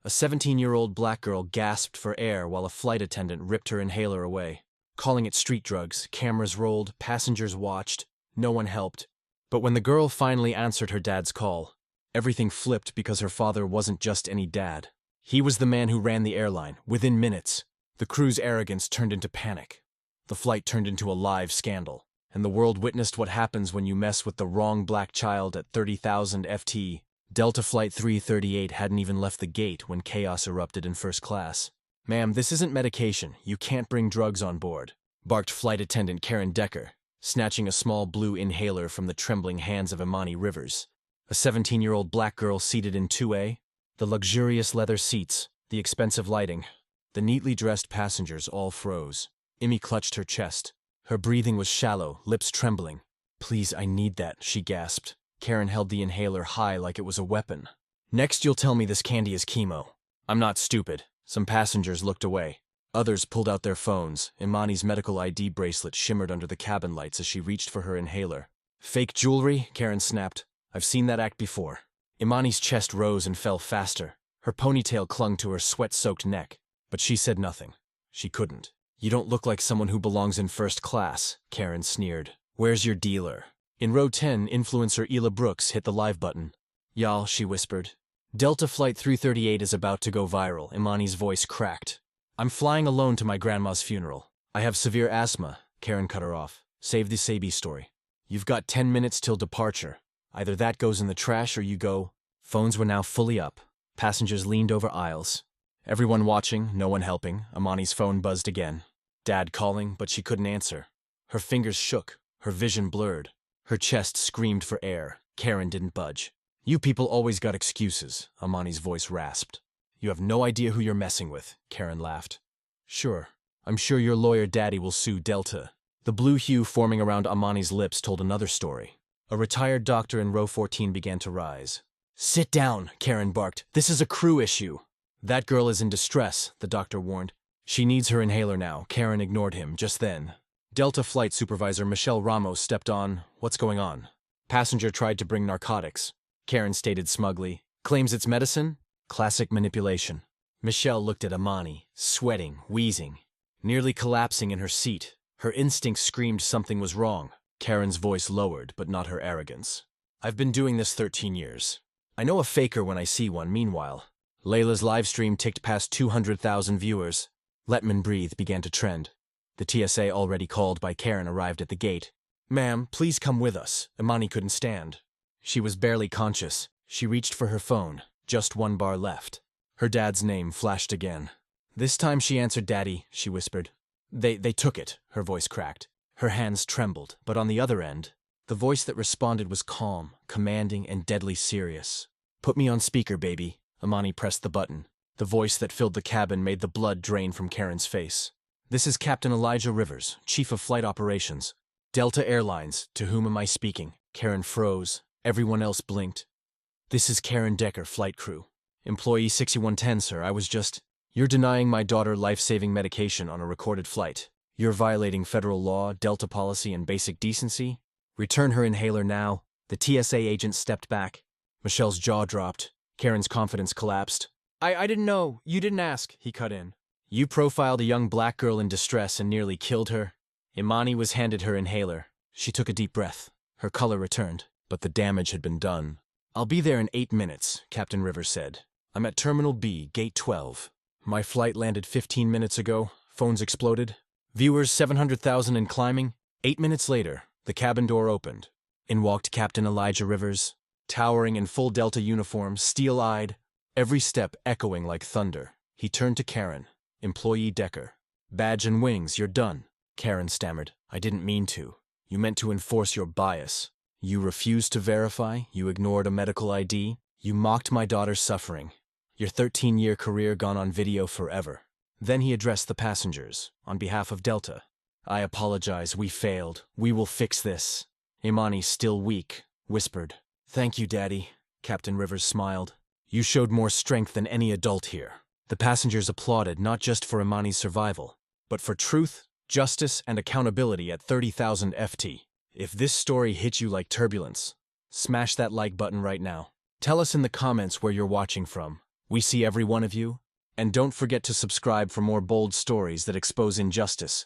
A 17-year-old black girl gasped for air while a flight attendant ripped her inhaler away. Calling it street drugs, cameras rolled, passengers watched, no one helped. But when the girl finally answered her dad's call, everything flipped because her father wasn't just any dad. He was the man who ran the airline. Within minutes, the crew's arrogance turned into panic. The flight turned into a live scandal, and the world witnessed what happens when you mess with the wrong black child at 30,000 FT. Delta Flight 338 hadn't even left the gate when chaos erupted in first class. "Ma'am, this isn't medication. You can't bring drugs on board," barked flight attendant Karen Decker, snatching a small blue inhaler from the trembling hands of Imani Rivers. A 17-year-old black girl seated in 2A, the luxurious leather seats, the expensive lighting, the neatly dressed passengers all froze. Imi clutched her chest. Her breathing was shallow, lips trembling. "Please, I need that," she gasped. Karen held the inhaler high like it was a weapon. "Next you'll tell me this candy is chemo." "I'm not stupid." Some passengers looked away. Others pulled out their phones. Imani's medical ID bracelet shimmered under the cabin lights as she reached for her inhaler. "Fake jewelry?" Karen snapped. "I've seen that act before." Imani's chest rose and fell faster. Her ponytail clung to her sweat-soaked neck, but she said nothing. She couldn't. "You don't look like someone who belongs in first class," Karen sneered. "Where's your dealer?" In row 10, influencer Ela Brooks hit the live button. "Y'all," she whispered. "Delta Flight 338 is about to go viral." Imani's voice cracked. "I'm flying alone to my grandma's funeral. I have severe asthma." Karen cut her off. "Save the Sabi story. You've got 10 minutes till departure. Either that goes in the trash or you go." Phones were now fully up. Passengers leaned over aisles. Everyone watching, no one helping. Imani's phone buzzed again. Dad calling, but she couldn't answer. Her fingers shook. Her vision blurred. Her chest screamed for air. Karen didn't budge. "You people always got excuses," Imani's voice rasped. "You have no idea who you're messing with," Karen laughed. "Sure. I'm sure your lawyer daddy will sue Delta." The blue hue forming around Imani's lips told another story. A retired doctor in row 14 began to rise. "Sit down," Karen barked. "This is a crew issue." "That girl is in distress," the doctor warned. "She needs her inhaler now." Karen ignored him just then. Delta Flight Supervisor Michelle Ramos stepped on. "What's going on?" "Passenger tried to bring narcotics," Karen stated smugly. "Claims it's medicine?" Classic manipulation. Michelle looked at Imani, sweating, wheezing, nearly collapsing in her seat. Her instincts screamed something was wrong. Karen's voice lowered, but not her arrogance. "I've been doing this 13 years. I know a faker when I see one." Meanwhile, Layla's livestream ticked past 200,000 viewers. Let Men Breathe began to trend. The TSA already called by Karen arrived at the gate. "Ma'am, please come with us." Imani couldn't stand. She was barely conscious. She reached for her phone. Just one bar left. Her dad's name flashed again. "This time she answered Daddy," she whispered. They took it," her voice cracked. Her hands trembled, but on the other end, the voice that responded was calm, commanding, and deadly serious. "Put me on speaker, baby." Imani pressed the button. The voice that filled the cabin made the blood drain from Karen's face. "This is Captain Elijah Rivers, Chief of Flight Operations. Delta Airlines, to whom am I speaking?" Karen froze. Everyone else blinked. "This is Karen Decker, flight crew. Employee 6110, sir. I was just—" "You're denying my daughter life-saving medication on a recorded flight. You're violating federal law, Delta policy, and basic decency. Return her inhaler now." The TSA agent stepped back. Michelle's jaw dropped. Karen's confidence collapsed. I didn't know. You didn't ask," he cut in. "You profiled a young black girl in distress and nearly killed her." Imani was handed her inhaler. She took a deep breath. Her color returned, but the damage had been done. "I'll be there in 8 minutes, Captain Rivers said. "I'm at Terminal B, Gate 12. My flight landed 15 minutes ago." Phones exploded. "Viewers 700,000 and climbing." 8 minutes later, the cabin door opened. In walked Captain Elijah Rivers, towering in full Delta uniform, steel-eyed, every step echoing like thunder. He turned to Karen. "Employee Decker. Badge and wings, you're done." Karen stammered. "I didn't mean to. You meant to enforce your bias. You refused to verify. You ignored a medical ID. You mocked my daughter's suffering. Your 13-year career gone on video forever." Then he addressed the passengers, on behalf of Delta. "I apologize. We failed. We will fix this." Imani, still weak, whispered. "Thank you, Daddy." Captain Rivers smiled. "You showed more strength than any adult here." The passengers applauded not just for Imani's survival, but for truth, justice, and accountability at 30,000 FT. If this story hit you like turbulence, smash that like button right now. Tell us in the comments where you're watching from. We see every one of you, and don't forget to subscribe for more bold stories that expose injustice.